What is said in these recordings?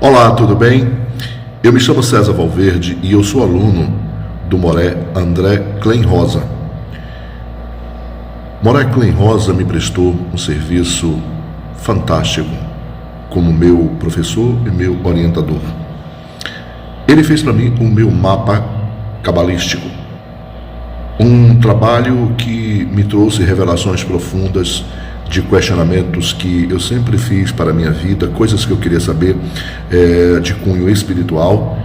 Olá, tudo bem? Eu me chamo César Valverde e eu sou aluno do Moré André Klenrosa. Moré Klenrosa me prestou um serviço fantástico como meu professor e meu orientador. Ele fez para mim o meu mapa cabalístico, um trabalho que me trouxe revelações profundas de questionamentos que eu sempre fiz para a minha vida, coisas que eu queria saber de cunho espiritual,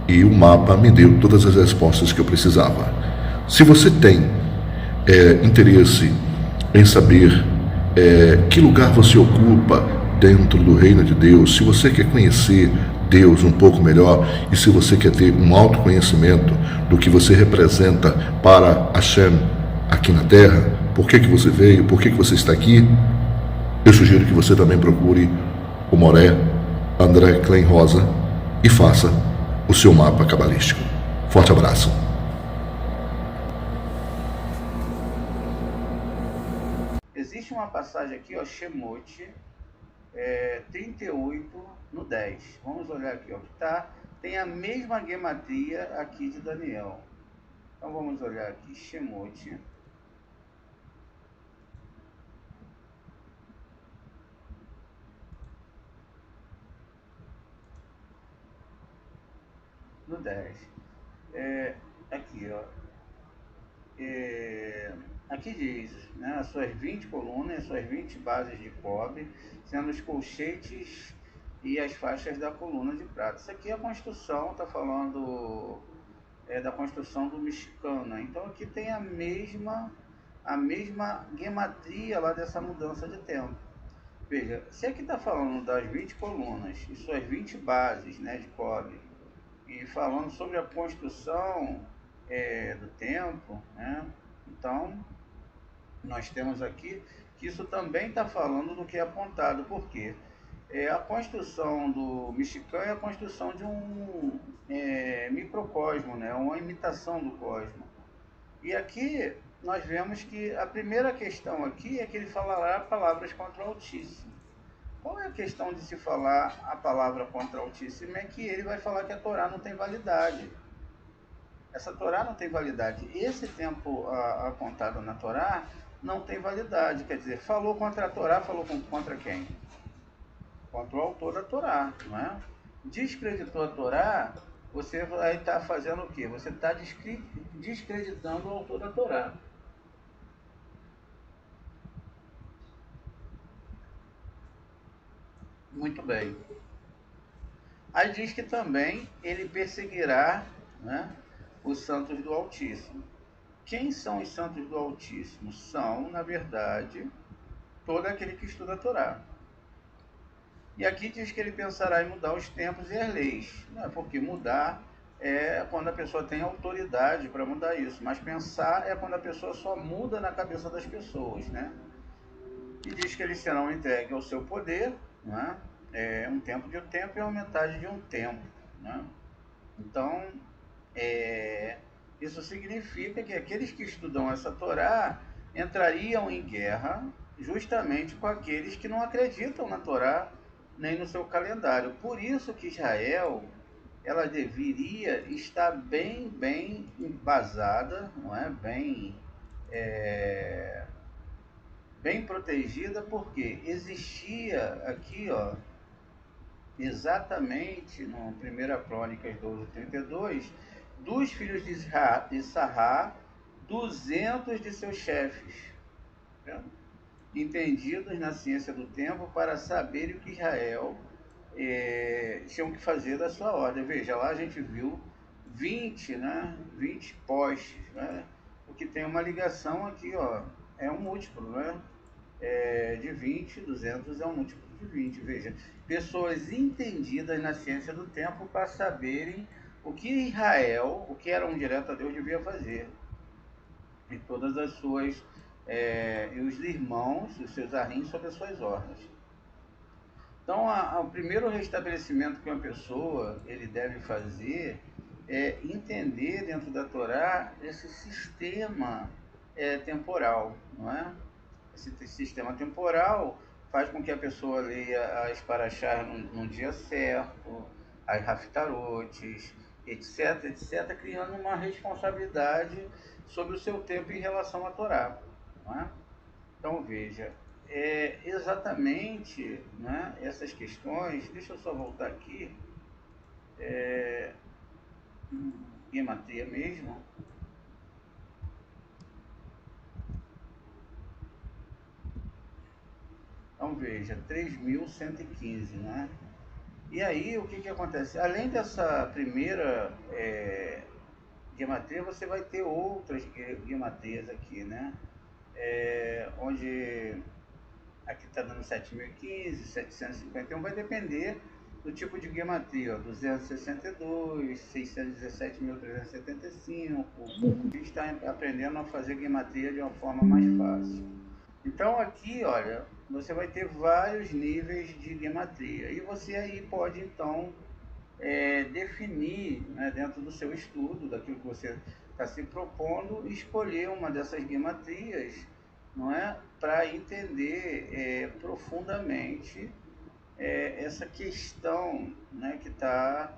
e o mapa me deu todas as respostas que eu precisava. Se você tem interesse em saber que lugar você ocupa dentro do reino de Deus, se você quer conhecer Deus um pouco melhor e se você quer ter um autoconhecimento do que você representa para Hashem aqui na Terra, por que você veio, por que você está aqui, eu sugiro que você também procure o Moré André Klenrosa e faça o seu mapa cabalístico. Forte abraço. Existe uma passagem aqui, ó, Shemot 38 no 10. Vamos olhar aqui, ó, que tem a mesma gematria aqui de Daniel. Então vamos olhar aqui, Shemot no 10. Aqui, ó. Aqui diz, né, as suas 20 colunas, as suas 20 bases de cobre, sendo os colchetes e as faixas da coluna de prata. Isso aqui é a construção, está falando da construção do Mishkan, né? Então aqui tem a mesma gematria lá dessa mudança de tempo. Veja, se aqui está falando das 20 colunas e suas 20 bases, né, de cobre, e falando sobre a construção do templo, né? Então, nós temos aqui que isso também está falando do que é apontado, porque a construção do Mishkan é a construção de um microcosmo, né? Uma imitação do cosmo. E aqui nós vemos que a primeira questão aqui é que ele falará palavras contra o Altíssimo. Qual é a questão de se falar a palavra contra o Altíssimo? É que ele vai falar que a Torá não tem validade. Essa Torá não tem validade. Esse tempo apontado na Torá não tem validade. Quer dizer, falou contra a Torá, falou contra quem? Contra o autor da Torá, não é? Descreditou a Torá, você vai estar fazendo o quê? Você está descreditando o autor da Torá. Muito bem. Aí diz que também ele perseguirá, né, os santos do Altíssimo. Quem são os santos do Altíssimo? São, na verdade, todo aquele que estuda a Torá. E aqui diz que ele pensará em mudar os tempos e as leis, né? Porque mudar é quando a pessoa tem autoridade para mudar isso, mas pensar é quando a pessoa só muda na cabeça das pessoas, né? E diz que eles serão entregues ao seu poder, né? Um tempo de um tempo e uma metade de um tempo, né? Então, isso significa que aqueles que estudam essa Torá entrariam em guerra justamente com aqueles que não acreditam na Torá nem no seu calendário. Por isso que Israel ela deveria estar bem embasada, não é? Bem protegida, porque existia aqui, ó, exatamente no 1 Crônicas 12:32, dos filhos de Sará, 200 de seus chefes, né, entendidos na ciência do tempo, para saberem o que Israel tinham que fazer da sua ordem. Veja, lá a gente viu 20, né, 20 postes, né, o que tem uma ligação aqui, ó, é um múltiplo, né, de 20, 200 é um múltiplo de 20. Veja, pessoas entendidas na ciência do tempo para saberem o que Israel, o que era um direto a Deus, devia fazer. E todas as suas, e os irmãos, os seus arrins sob as suas ordens. Então, o primeiro restabelecimento que uma pessoa ele deve fazer é entender dentro da Torá esse sistema temporal, não é? Esse sistema temporal faz com que a pessoa leia as paraxás no dia certo, as raftarotes, etc, etc, criando uma responsabilidade sobre o seu tempo em relação à Torá, não é? Então, veja, exatamente, né, essas questões, deixa eu só voltar aqui, gematria mesmo. Então, veja, 3.115, né? E aí, o que acontece? Além dessa primeira gematria, você vai ter outras gematrias aqui, né? Onde aqui está dando 7.015, 751, vai depender do tipo de gematria, 262, 617.375. A gente está aprendendo a fazer gematria de uma forma mais fácil. Então aqui, olha, você vai ter vários níveis de gematria e você aí pode então definir, né, dentro do seu estudo, daquilo que você está se propondo, escolher uma dessas gematrias, não é, para entender profundamente essa questão, né, que está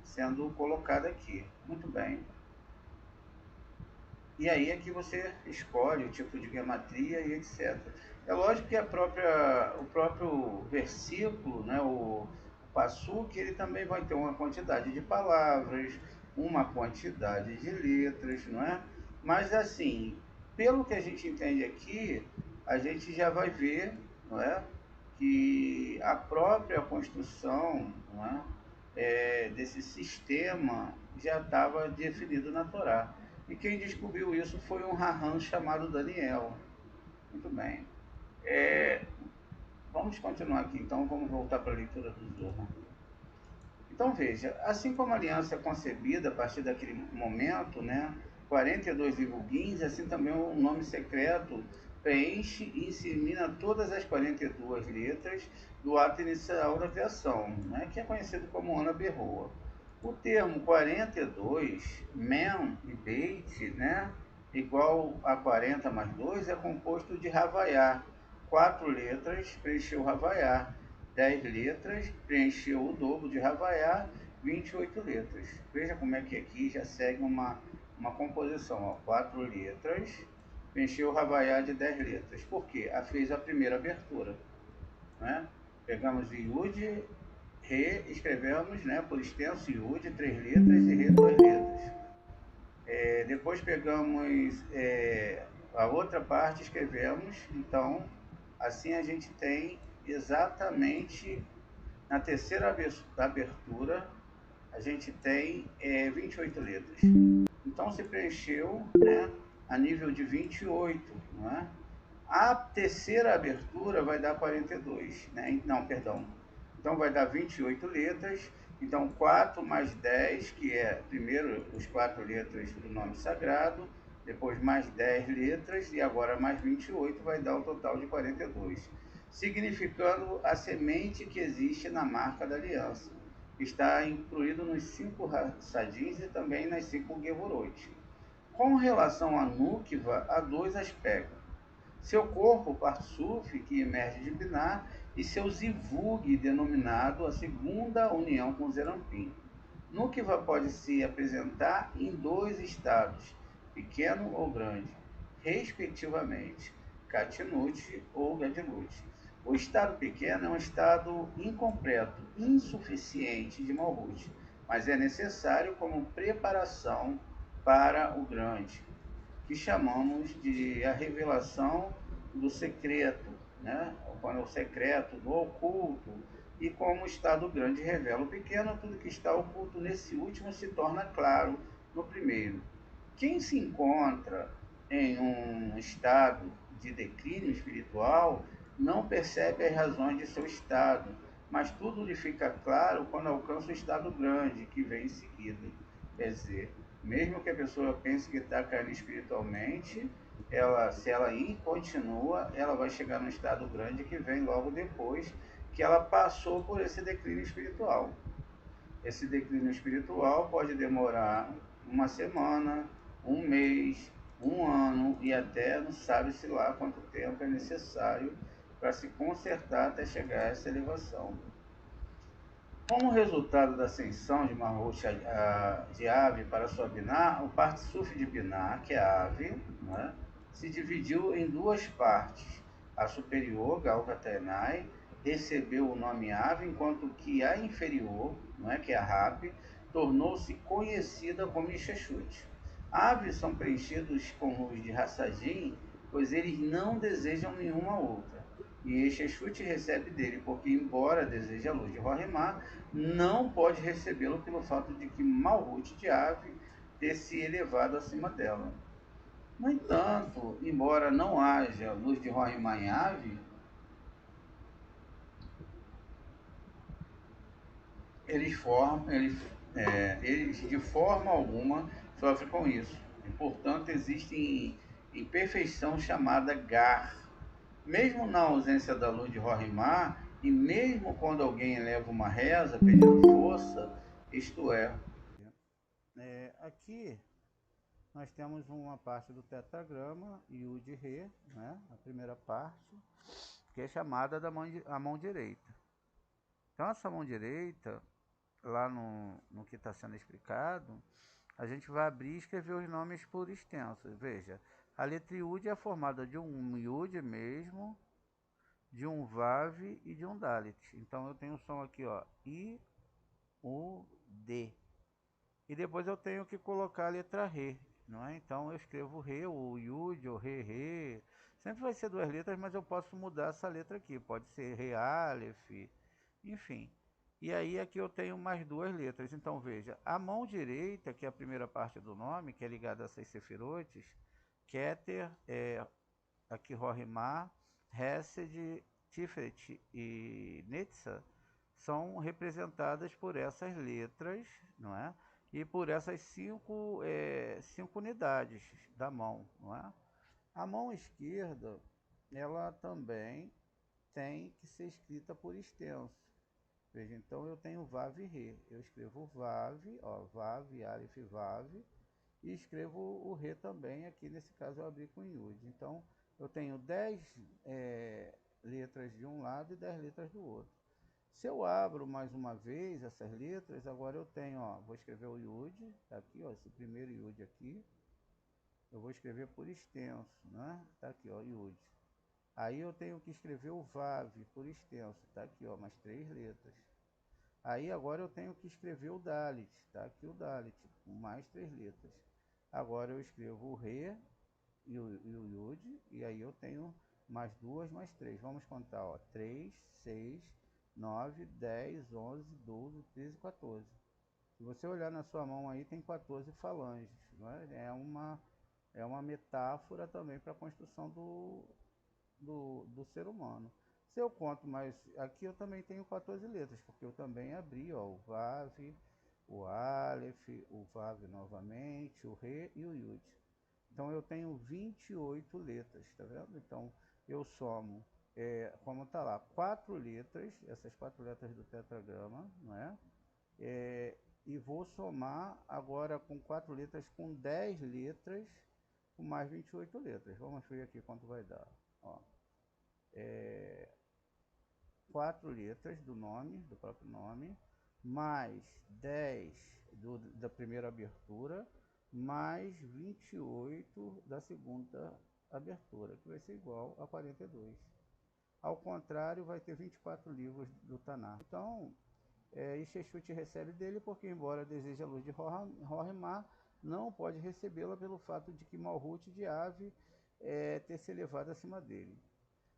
sendo colocada aqui. Muito bem. E aí é que você escolhe o tipo de gematria e etc. É lógico que o próprio versículo, né, o passuque, ele também vai ter uma quantidade de palavras, uma quantidade de letras, não é? Mas assim, pelo que a gente entende aqui, a gente já vai ver, não é, que a própria construção, não é, desse sistema já estava definido na Torá. E quem descobriu isso foi um Raham chamado Daniel. Muito bem. Vamos continuar aqui, então, vamos voltar para a leitura do Zohar. Então, veja, assim como a aliança é concebida a partir daquele momento, né, 42,15, assim também o nome secreto preenche e insemina todas as 42 letras do ato inicial da criação, né, que é conhecido como Ana Berroa. O termo 42, men e beit, né, igual a 40 mais 2, é composto de Havaiá. 4 letras preencheu Havaiá. 10 letras, preencheu o dobro de Havaiá, 28 letras. Veja como é que aqui já segue uma composição. Ó, 4 letras, preencheu o Havaiá de 10 letras. Por quê? Fez a primeira abertura. Né? Pegamos Yud, Re, escrevemos, né, por extenso Yud, 3 letras e Re, 2 letras. Depois pegamos a outra parte, escrevemos, então, assim a gente tem exatamente na terceira abertura, a gente tem 28 letras. Então se preencheu, né, a nível de 28, não é? A terceira abertura vai dar 42, né? Não, perdão. Então vai dar 28 letras. Então 4 mais 10, que é primeiro os 4 letras do nome sagrado, depois mais 10 letras e agora mais 28 vai dar o total de 42, significando a semente que existe na marca da aliança. Está incluído nos 5 Hassadins e também nas 5 Gevorot. Com relação a Nukva, há 2 aspectos. Seu corpo, Parsuf, que emerge de Biná, e seu Zivug, denominado a segunda união com Zerampim. Nukva pode se apresentar em 2 estados, pequeno ou grande, respectivamente, Katnut ou Gadlut. O estado pequeno é um estado incompleto, insuficiente de Malhut, mas é necessário como preparação para o grande, que chamamos de a revelação do secreto, né? Quando é o secreto, do oculto, e como o estado grande revela o pequeno, tudo que está oculto nesse último se torna claro no primeiro. Quem se encontra em um estado de declínio espiritual não percebe as razões de seu estado, mas tudo lhe fica claro quando alcança o estado grande, que vem em seguida. Quer dizer, mesmo que a pessoa pense que está caindo espiritualmente, se ela continua, ela vai chegar no estado grande que vem logo depois que ela passou por esse declínio espiritual. Esse declínio espiritual pode demorar uma semana, um mês, um ano e até não sabe-se lá quanto tempo é necessário para se consertar até chegar a essa elevação. Como resultado da ascensão de Mahoush de Ave para sua Binah, o Partsuf de Binah, que é a Ave, né, se dividiu em duas partes. A superior, Galgatenai, recebeu o nome Ave, enquanto que a inferior, né, que é a Rap, tornou-se conhecida como Ixechut. Aves são preenchidos com luz de Hassadim, pois eles não desejam nenhuma outra. E Ixechut recebe dele, porque embora deseje a luz de Rohemá, não pode recebê-lo pelo fato de que Malhut de Ave ter se elevado acima dela. No entanto, embora não haja luz de Rohemá em Ave, eles de forma alguma sofrem com isso. E, portanto, existe imperfeição chamada Gar. Mesmo na ausência da luz de Rohimá, e mesmo quando alguém eleva uma reza pedindo força, isto aqui nós temos uma parte do tetragrama, Yud Re, né? A primeira parte, que é chamada a mão direita. Então essa mão direita, lá no que está sendo explicado, a gente vai abrir e escrever os nomes por extenso. Veja, a letra Yud é formada de um Yud mesmo, de um Vav e de um Dalit. Então eu tenho o som aqui, ó, I, U, D. E depois eu tenho que colocar a letra Re, não é? Então eu escrevo Re, ou Yud, ou Re, Re. Sempre vai ser duas letras, mas eu posso mudar essa letra aqui. Pode ser Re, Aleph, enfim. E aí aqui eu tenho mais duas letras. Então veja, a mão direita, que é a primeira parte do nome, que é ligada a 6 sefirotes, Keter, aqui Rohimá, Hesed, Tiferet e Netzah, são representadas por essas letras, não é? E por essas cinco unidades da mão, não é? A mão esquerda, ela também tem que ser escrita por extenso. Veja, então eu tenho Vav e Re. Eu escrevo Vav, ó, Vav, Aleph, Vav, e escrevo o Re também, aqui nesse caso eu abri com Yud. Então eu tenho 10 letras de um lado e 10 letras do outro. Se eu abro mais uma vez essas letras, agora eu tenho, ó, vou escrever o Yud, tá aqui, ó, esse primeiro Yud aqui, eu vou escrever por extenso, né? Tá aqui, ó, Yud. Aí eu tenho que escrever o Vav por extenso, tá aqui, ó, mais 3 letras. Aí agora eu tenho que escrever o Dalit, tá aqui o Dalit, com mais 3 letras. Agora eu escrevo o Re e o Yud, e aí eu tenho mais 2, mais 3. Vamos contar, ó, 3, 6, 9, 10, 11, 12, 13, 14. Se você olhar na sua mão aí, tem 14 falanges. Não é? É uma metáfora também para a construção do ser humano. Se eu conto, mas aqui eu também tenho 14 letras, porque eu também abri, ó, o Vav, o Aleph, o Vav novamente, o Re e o Yud. Então eu tenho 28 letras, tá vendo? Então eu somo, como tá lá, 4 letras, essas 4 letras do tetragrama, não é? E vou somar agora com 4 letras, com 10 letras, com mais 28 letras. Vamos ver aqui quanto vai dar. Ó. 4 letras do nome, do próprio nome, mais 10 da primeira abertura, mais 28 da segunda abertura, que vai ser igual a 42. Ao contrário, vai ter 24 livros do Tanar. Então, Ixechut recebe dele porque, embora deseje a luz de Rohemá, não pode recebê-la pelo fato de que Malhut de ave ter se elevado acima dele.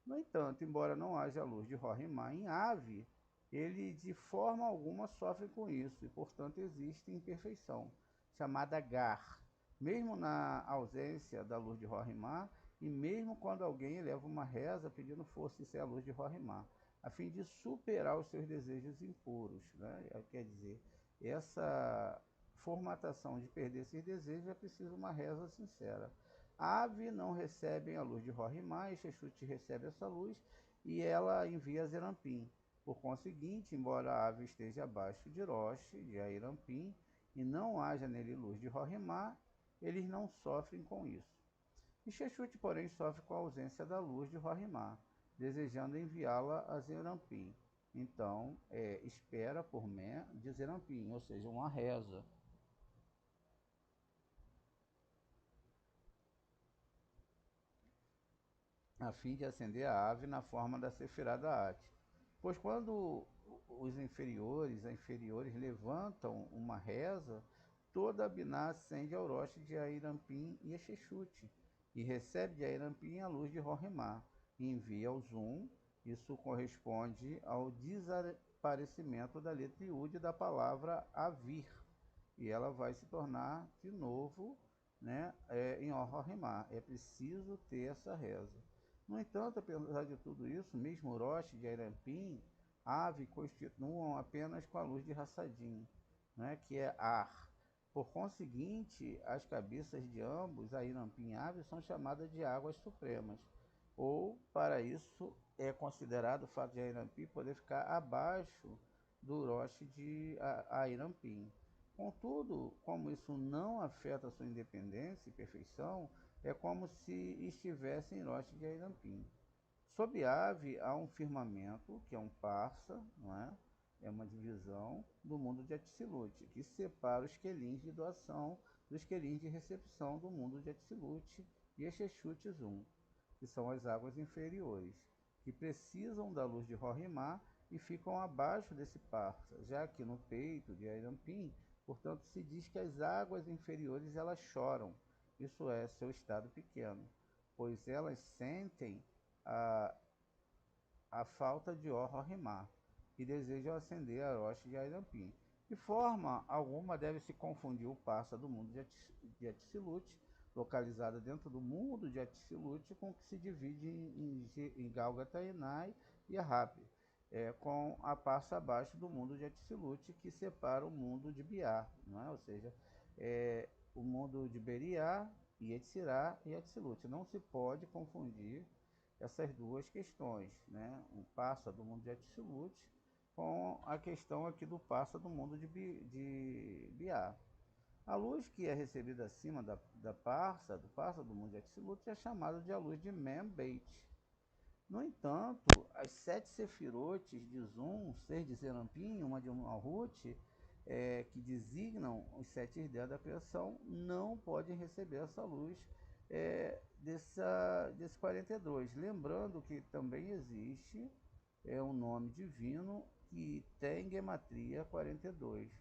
No entanto, embora não haja luz de Rohirrim em ave, ele de forma alguma sofre com isso e, portanto, existe imperfeição, chamada Gar, mesmo na ausência da luz de Rohirrim e mesmo quando alguém eleva uma reza pedindo força e ser a luz de Rohirrim, a fim de superar os seus desejos impuros. Né? Quer dizer, essa formatação de perder esses desejos é preciso uma reza sincera. Ave não recebem a luz de Rohirrim, e Sheshut recebe essa luz e ela envia Zerampim. Por conseguinte, embora a ave esteja abaixo de Rosh, de Airampim, e não haja nele luz de Rohirrim, eles não sofrem com isso. E Sheshut, porém, sofre com a ausência da luz de Rohirrim, desejando enviá-la a Zerampim. Então, espera por Men de Zerampim, ou seja, uma reza. A fim de acender a ave na forma da Sefirah Da'at. Pois quando os inferiores, levantam uma reza, toda a Biná acende ao roche de Airampim e Exexute, e recebe de Airampim a luz de Rohirrim, e envia ao Zum. Isso corresponde ao desaparecimento da letra Iud da palavra Avir, e ela vai se tornar de novo, né, em Rohirrim. É preciso ter essa reza. No entanto, apesar de tudo isso, mesmo Rosh de Airampim, ave continuam apenas com a luz de Hassadim, né, que é Ar. Por conseguinte, as cabeças de ambos, Airampim e ave, são chamadas de águas supremas. Ou, para isso, é considerado o fato de Airampim poder ficar abaixo do Rosh de Airampim. Contudo, como isso não afeta a sua independência e perfeição, é como se estivesse em Rosh de Airampim. Sob ave há um firmamento, que é um parsa, não é? É uma divisão do mundo de Atzilut, que separa os quelins de doação dos quelins de recepção do mundo de Atzilut e Exexut Zum, que são as águas inferiores, que precisam da luz de Rohirrim e ficam abaixo desse parsa, já que no peito de Airampim, portanto, se diz que as águas inferiores elas choram, isso é, seu estado pequeno, pois elas sentem a, a falta de Rohirrim e desejam ascender a rocha de Airampim. De forma alguma deve-se confundir o parsa do mundo de Atzilut, localizada dentro do mundo de Atzilut, com o que se divide em Galgata Enai e Ahab, com a parsa abaixo do mundo de Atzilut, que separa o mundo de Biá, não é? Ou seja, o mundo de Beriá e Etzirá e Atzilut. Não se pode confundir essas duas questões, né? O parsa do mundo de Atzilut com a questão aqui do parsa do mundo de Biá. A luz que é recebida acima do parsa do mundo de Atzilut é chamada de a luz de Membeit. No entanto, as 7 sefirotes de Zum, 6 de Zerampim, uma de Malhut, que designam os 7 herdeiros da criação, não podem receber essa luz desse 42. Lembrando que também existe um nome divino que tem gematria 42.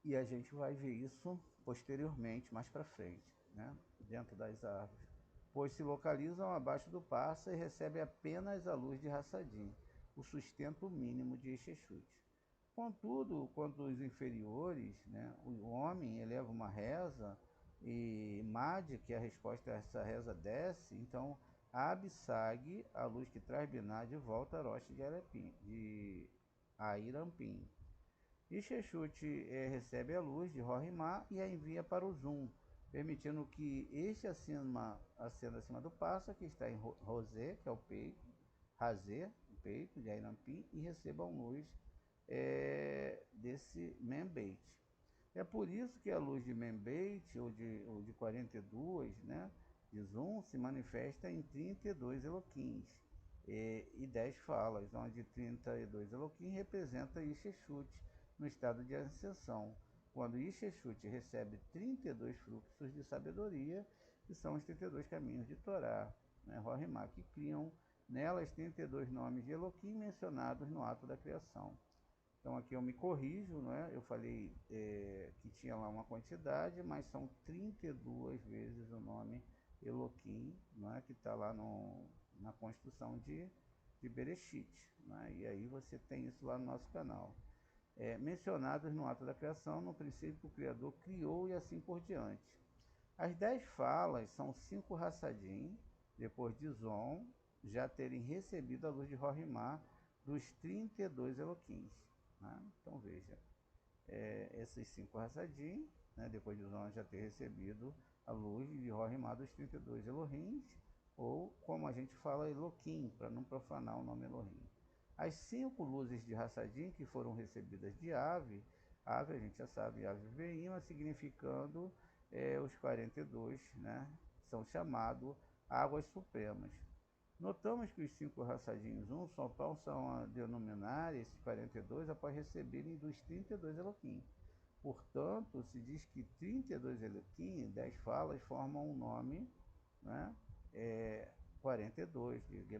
E a gente vai ver isso posteriormente, mais para frente, né? Dentro das árvores. Pois se localizam abaixo do parsa e recebem apenas a luz de Hassadim, o sustento mínimo de Exexut. Contudo, quanto os inferiores, né, o homem eleva uma reza e Mad, que é a resposta a essa reza, desce, então Absag, a luz que traz Binah de volta a Rosh de Airampim. E Sheshut recebe a luz de Rohirrim e a envia para o Zum, permitindo que este acenda acima do passo, que está em Rosé, que é o peito, Razé, o peito de Airampim, e recebam luz desse Membeit. É por isso que a luz de Membeit, ou de 42, né, de Zum, se manifesta em 32 Eloquins e 10 falas, onde 32 Eloquim representa Ixechute no estado de ascensão, quando Ixechute recebe 32 fluxos de sabedoria, que são os 32 caminhos de Torá, né, Rohirrim, que criam nelas 32 nomes de Eloquim mencionados no ato da criação. Então aqui eu me corrijo, né? Eu falei que tinha lá uma quantidade, mas são 32 vezes o nome Eloquim, né? Que está lá na construção de Bereshit, né? E aí você tem isso lá no nosso canal. Mencionados no ato da criação, no princípio o Criador criou e assim por diante. As 10 falas são 5 Hassadim, depois de Zon já terem recebido a luz de Rohimá dos 32 Eloquins. Né? Então veja, esses 5 Hassadim, né, depois de Zon já ter recebido a luz de Rohimá dos 32 Elohins, ou como a gente fala, Eloquim, para não profanar o nome Elohim. As 5 luzes de Hassadim que foram recebidas de Ave, Ave a gente já sabe, Ave Veima, significando os 42, né, são chamados águas supremas. Notamos que os 5 Hassadins, um só pão, são a denominar esses 42 após receberem dos 32 Eloquim. Portanto, se diz que 32 Eloquim, 10 falas, formam um nome, né, 42, de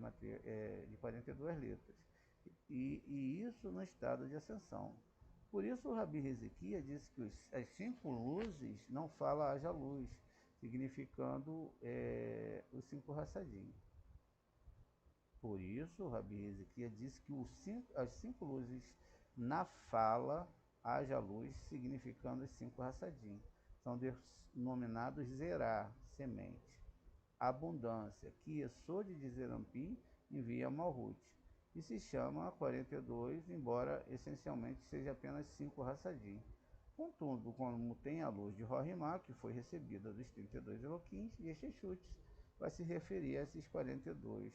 42 letras. E isso no estado de ascensão. Por isso o Rabi Hezequiah disse que as 5 luzes não fala haja luz, significando os 5 Hassadim. Por isso o Rabi Hezequiah disse que as 5 luzes na fala haja luz, significando os 5 Hassadim. São denominados Zerá, semente. Abundância, que Yesod de Zerampim envia Malhut. E se chama 42, embora essencialmente seja apenas 5 Hassadim. Contudo, como tem a luz de Rohimá, que foi recebida dos 32 Eloquins, e este chute vai se referir a esses 42.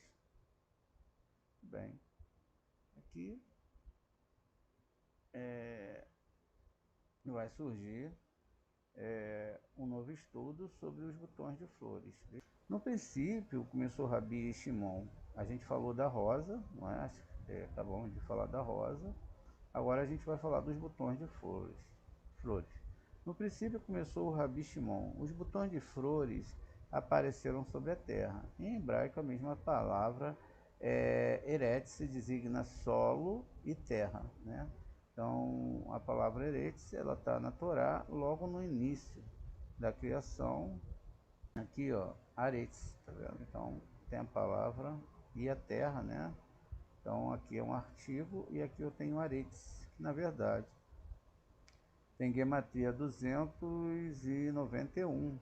Bem, aqui vai surgir um novo estudo sobre os botões de flores. No princípio, começou Rabi Shimon. A gente falou da rosa, não é? Acabamos de falar da rosa. Agora a gente vai falar dos botões de flores. No princípio começou o Rabi Shimon. Os botões de flores apareceram sobre a terra. Em hebraico, a mesma palavra Eretz se designa solo e terra, né? Então, a palavra Eretz, ela está na Torá logo no início da criação. Aqui, ó, Aretz, tá vendo? Então, tem a palavra e a terra, né? Então, aqui é um artigo e aqui eu tenho Aretz, que na verdade tem gematria 291.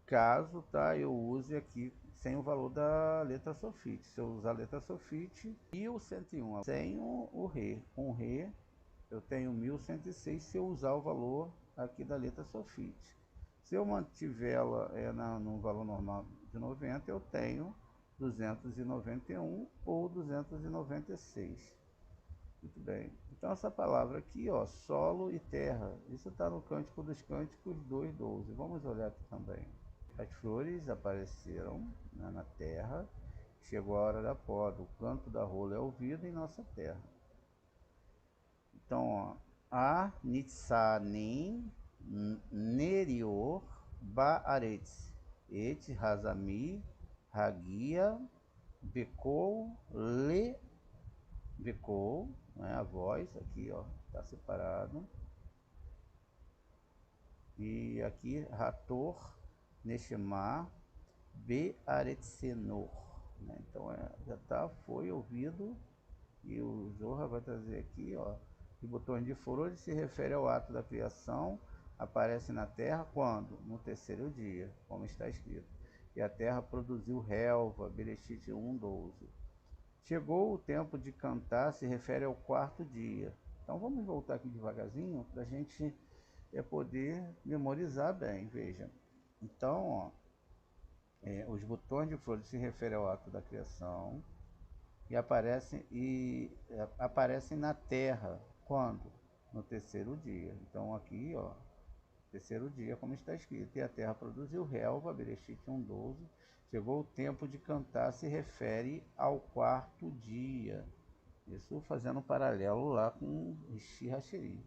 Caso, tá, eu use aqui sem o valor da letra sofite. Se eu usar a letra sofite e o 101 sem o Ré, com Ré eu tenho 1106 se eu usar o valor aqui da letra sofite. Se eu mantiver ela no valor normal de 90, eu tenho 291 ou 296. Muito bem. Então essa palavra aqui, ó, solo e terra, isso está no Cântico dos Cânticos 2:12. Vamos olhar aqui também. As flores apareceram, né, na terra, chegou a hora da poda, o canto da rola é ouvido em nossa terra. Então, ó, a Nitsanim Nerior Baaretz Et Hazami Hagia Bekou Le Bekou, né, a voz aqui, ó, tá separado. E aqui Rator Neshema Bearetzenor, né? Então já tá, foi ouvido. E o Zohar vai trazer aqui, ó, que botões de flores se refere ao ato da criação, aparece na terra quando? No terceiro dia, como está escrito. E a terra produziu relva, Bereshit 1:12. Chegou o tempo de cantar, se refere ao quarto dia. Então vamos voltar aqui devagarzinho para a gente poder memorizar bem, veja. Então, ó, os botões de flores se referem ao ato da criação, e aparecem na terra quando? No terceiro dia. Então aqui, ó, terceiro dia, como está escrito, e a terra produziu relva, Bereshit 1:12. Chegou o tempo de cantar, se refere ao quarto dia. Isso fazendo um paralelo lá com Shihashiri.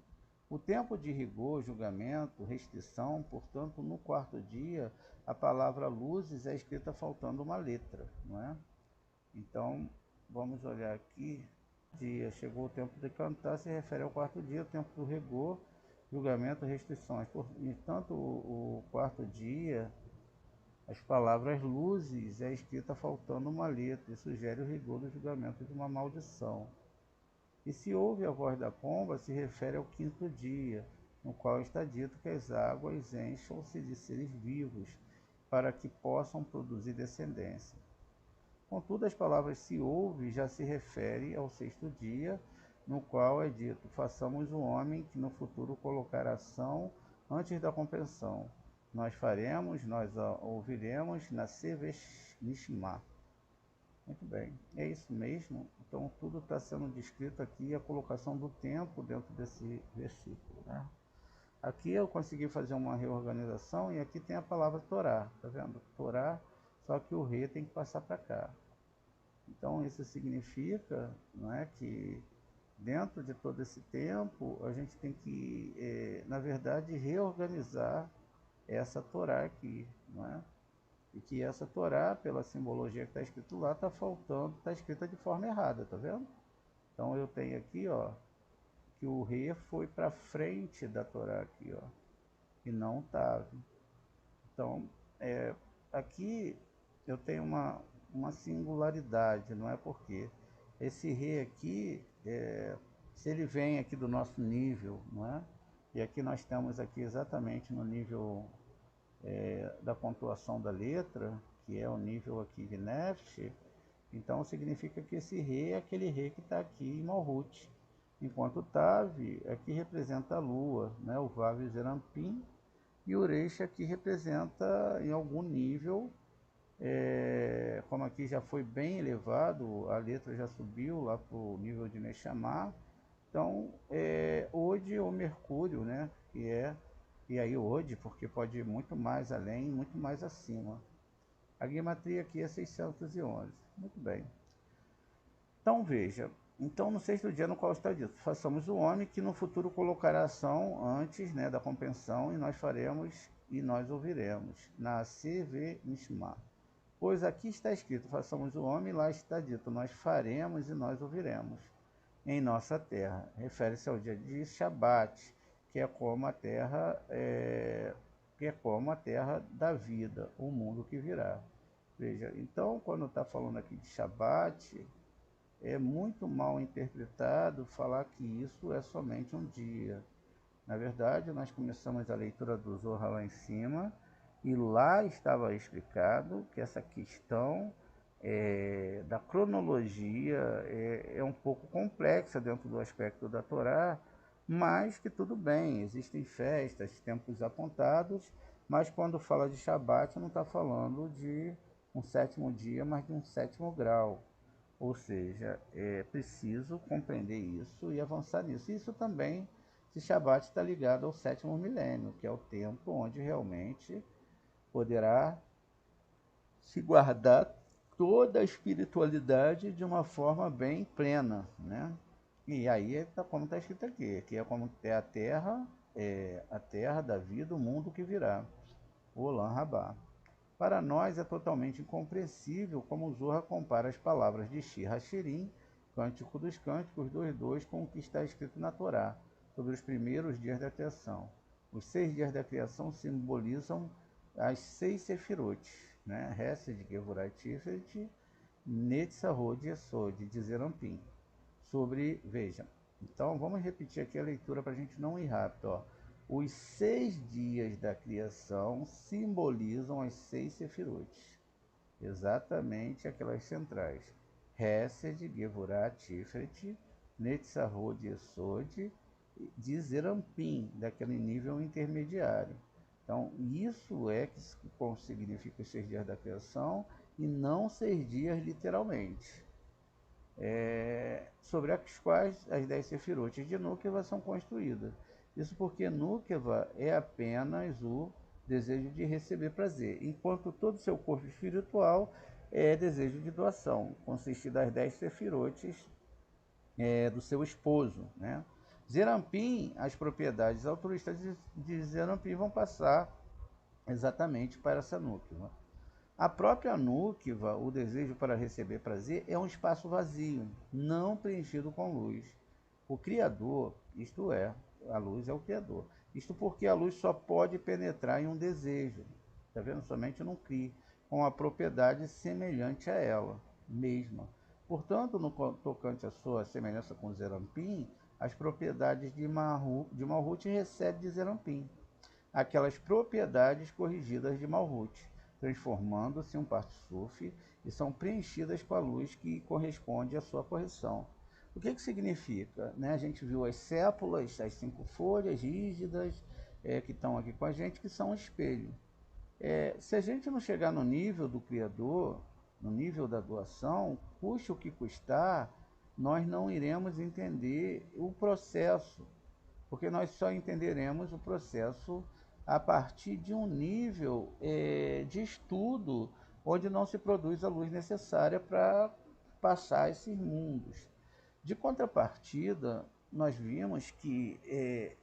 O tempo de rigor, julgamento, restrição, portanto, no quarto dia, a palavra luzes é escrita faltando uma letra, não é? Então, vamos olhar aqui dia. Chegou o tempo de cantar, se refere ao quarto dia, o tempo do rigor, julgamento, restrições. Portanto, o quarto dia, as palavras luzes é escrita faltando uma letra e sugere o rigor do julgamento de uma maldição. E se ouve a voz da pomba, se refere ao quinto dia, no qual está dito que as águas encham-se de seres vivos, para que possam produzir descendência. Contudo, as palavras se ouve já se refere ao sexto dia, no qual é dito, façamos o homem que no futuro colocará ação antes da compreensão. Nós faremos, nós ouviremos, nascer Nishma. Muito bem, é isso mesmo. Então tudo está sendo descrito aqui, a colocação do tempo dentro desse versículo, né? Aqui eu consegui fazer uma reorganização e aqui tem a palavra Torá, tá vendo? Torá, só que o re tem que passar para cá. Então isso significa, não é, que dentro de todo esse tempo a gente tem que, na verdade, reorganizar essa Torá aqui, não é? E que essa Torá, pela simbologia que está escrito lá, está faltando, está escrita de forma errada, tá vendo? Então eu tenho aqui, ó, que o re foi para frente da Torá aqui, ó, e não estava. Então, aqui eu tenho uma singularidade, não é porque esse re aqui, se ele vem aqui do nosso nível, não é? E aqui nós estamos aqui exatamente no nível da pontuação da letra, que é o nível aqui de Neft, então significa que esse re é aquele re que está aqui em Malhut, enquanto o Tav aqui representa a lua, né? O Vav e o Zerampim, e o Reish aqui representa em algum nível, como aqui já foi bem elevado, a letra já subiu lá para o nível de Neshama, então Ode ou Mercúrio, né? E aí Ode, porque pode ir muito mais além, muito mais acima. A gematria aqui é 611. Muito bem. Então veja, então no sexto dia no qual está dito, façamos o homem que no futuro colocará ação antes, né, da compreensão, e nós faremos e nós ouviremos. Nascer, ver, Nishma. Pois aqui está escrito, façamos o homem, lá está dito, nós faremos e nós ouviremos em nossa terra. Refere-se ao dia de Shabat, que é como a terra, da vida, o mundo que virá. Veja, então quando está falando aqui de Shabat, é muito mal interpretado falar que isso é somente um dia. Na verdade, nós começamos a leitura do Zohar lá em cima, e lá estava explicado que essa questão da cronologia é um pouco complexa dentro do aspecto da Torá, mas que tudo bem, existem festas, tempos apontados, mas quando fala de Shabat não está falando de um sétimo dia, mas de um sétimo grau. Ou seja, é preciso compreender isso e avançar nisso. Isso também, se Shabat está ligado ao sétimo milênio, que é o tempo onde realmente poderá se guardar toda a espiritualidade de uma forma bem plena, né? E aí, como está escrito aqui, que é como é a terra da vida, o mundo que virá, o Olam Rabá. Para nós é totalmente incompreensível como o Zohar compara as palavras de Shir HaShirim, Cântico dos Cânticos 2.2, com o que está escrito na Torá, sobre os primeiros dias da criação. Os 6 dias da criação simbolizam as 6 sefirot, né? Hesed, Gevurah, Tiferet, Netzahod e Esod, de Zerampim. Veja, então vamos repetir aqui a leitura para a gente não ir rápido, ó. Os 6 dias da criação simbolizam as 6 sefirot, exatamente aquelas centrais. Hesed, Gevurah, Tiferet, Netzahod e Esod, de Zerampim, daquele nível intermediário. Então, isso é que significa os 6 dias da criação e não 6 dias literalmente. Sobre as quais as 10 sefirot de Núqueva são construídas. Isso porque Núqueva é apenas o desejo de receber prazer, enquanto todo o seu corpo espiritual é desejo de doação, consiste das 10 sefirotes do seu esposo, né? Zerampim, as propriedades altruístas de Zerampim vão passar exatamente para essa Núqueva. A própria núquiva, o desejo para receber prazer, é um espaço vazio, não preenchido com luz. O Criador, isto é, a luz é o Criador. Isto porque a luz só pode penetrar em um desejo, está vendo? Somente num Cri, com a propriedade semelhante a ela mesma. Portanto, no tocante à sua semelhança com Zerampim, as propriedades de Malhut recebe de Zerampim aquelas propriedades corrigidas de Malhut, transformando-se em um Partsuf e são preenchidas com a luz que corresponde à sua correção. O que significa? Né? A gente viu as sépulas, as 5 folhas rígidas que estão aqui com a gente, que são um espelho. Se a gente não chegar no nível do Criador, no nível da doação, custe o que custar, nós não iremos entender o processo, porque nós só entenderemos o processo a partir de um nível de estudo onde não se produz a luz necessária para passar esses mundos. De contrapartida, nós vimos que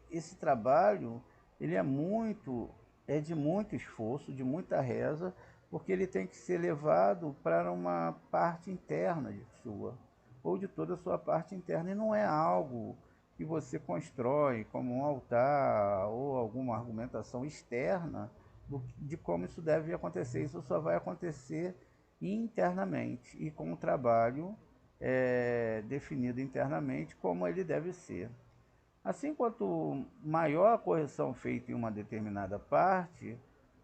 esse trabalho ele é de muito esforço, de muita reza, porque ele tem que ser levado para uma parte interna de sua, ou de toda a sua parte interna, e não é algo que você constrói como um altar ou alguma argumentação externa de como isso deve acontecer. Isso só vai acontecer internamente e com o trabalho definido internamente como ele deve ser. Assim, quanto maior a correção feita em uma determinada parte,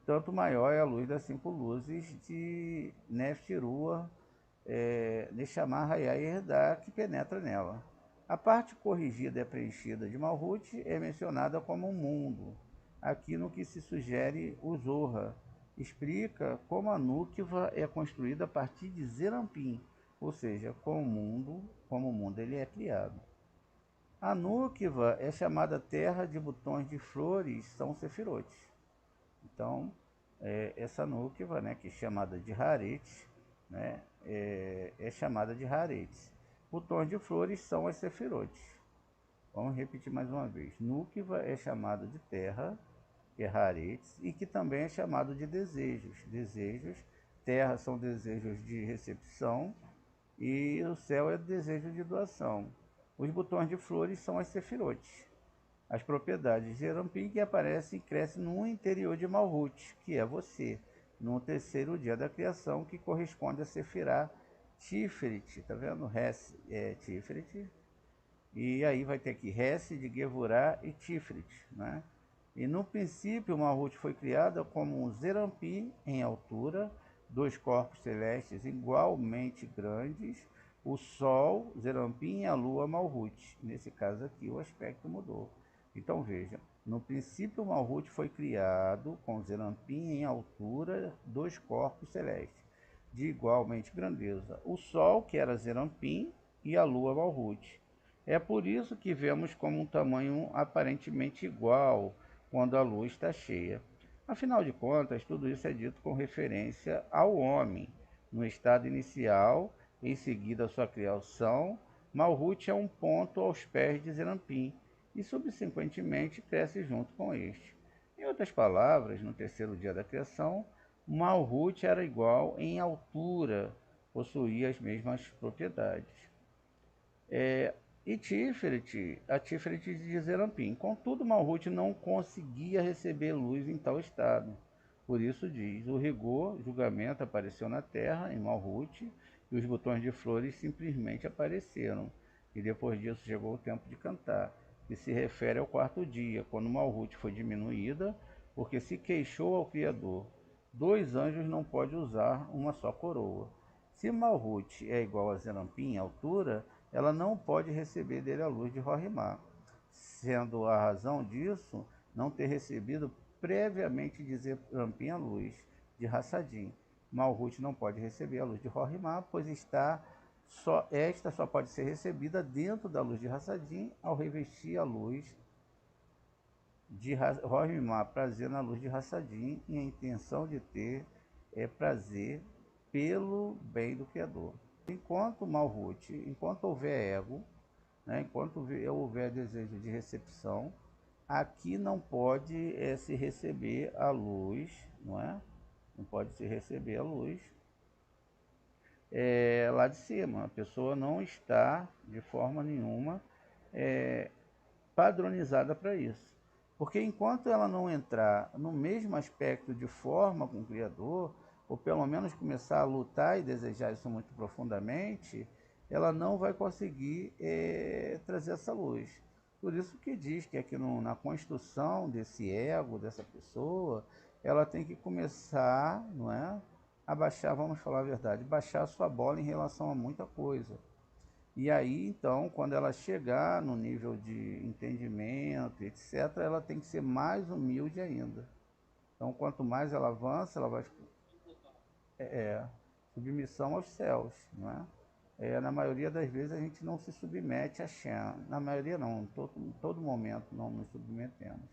tanto maior é a luz das 5 luzes de Neftirua, Neshama, Hayá e Herdá, que penetra nela. A parte corrigida e preenchida de Malhut é mencionada como um mundo. Aqui no que se sugere o Zohar, explica como a Núquiva é construída a partir de Zerampim, ou seja, como o mundo ele é criado. A Núquiva é chamada terra de botões de flores, são sefirotes. Então, essa Núquiva, né, que é chamada de Haret, né, é chamada de Haret. Botões de flores são as sefirotes. Vamos repetir mais uma vez. Núquiva é chamada de terra, que é Haret, e que também é chamado de desejos. Desejos, terra são desejos de recepção, e o céu é desejo de doação. Os botões de flores são as sefirotes. As propriedades de Zerampim que aparecem e crescem no interior de Malhut, que é você, no terceiro dia da criação, que corresponde a Sefirá Tiferet, tá vendo? Res é Tiferet, e aí vai ter aqui Res de Gevurá e Tiferet, né? E no princípio Malhut foi criada como um Zerampim em altura, 2 corpos celestes igualmente grandes, o Sol, Zerampim, e a Lua, Malhut. Nesse caso aqui o aspecto mudou. Então veja, no princípio Malhut foi criado com Zerampim em altura, 2 corpos celestes, de igualmente grandeza. O Sol, que era Zerampim, e a Lua, Malhut. É por isso que vemos como um tamanho aparentemente igual quando a lua está cheia. Afinal de contas, tudo isso é dito com referência ao homem, no estado inicial, em seguida a sua criação. Malhut é um ponto aos pés de Zerampim e subsequentemente cresce junto com este. Em outras palavras, no terceiro dia da criação, Malhut era igual em altura, possuía as mesmas propriedades. E Tiferet, a Tiferet de Zerampim. Contudo, Malhut não conseguia receber luz em tal estado. Por isso diz, o rigor, julgamento apareceu na terra, em Malhut, e os botões de flores simplesmente apareceram. E depois disso chegou o tempo de cantar, que se refere ao 4º dia, quando Malhut foi diminuída, porque se queixou ao Criador. 2 anjos não podem usar uma só coroa. Se Malhut é igual a Zerampim em altura, ela não pode receber dele a luz de Rohimá, sendo a razão disso não ter recebido previamente de Zerampim a luz de Hassadim. Malhut não pode receber a luz de Rohimá, pois esta só pode ser recebida dentro da luz de Hassadim ao revestir a luz de Rohimá, prazer na luz de Hassadim, e a intenção de ter prazer pelo bem do Criador. Enquanto Malhut, enquanto houver ego, né, enquanto houver desejo de recepção, aqui não pode se receber a luz, não é? não pode se receber a luz lá de cima. A pessoa não está, de forma nenhuma, padronizada para isso. Porque enquanto ela não entrar no mesmo aspecto de forma com o Criador, ou pelo menos começar a lutar e desejar isso muito profundamente, ela não vai conseguir trazer essa luz. Por isso que diz que aqui na construção desse ego, dessa pessoa, ela tem que começar, não é? A baixar, vamos falar a verdade, baixar a sua bola em relação a muita coisa. E aí, então, quando ela chegar no nível de entendimento, etc., ela tem que ser mais humilde ainda. Então, quanto mais ela avança, ela vai submissão aos céus, não é? Na maioria das vezes a gente não se submete a Shem. Na maioria não, em todo momento não nos submetemos.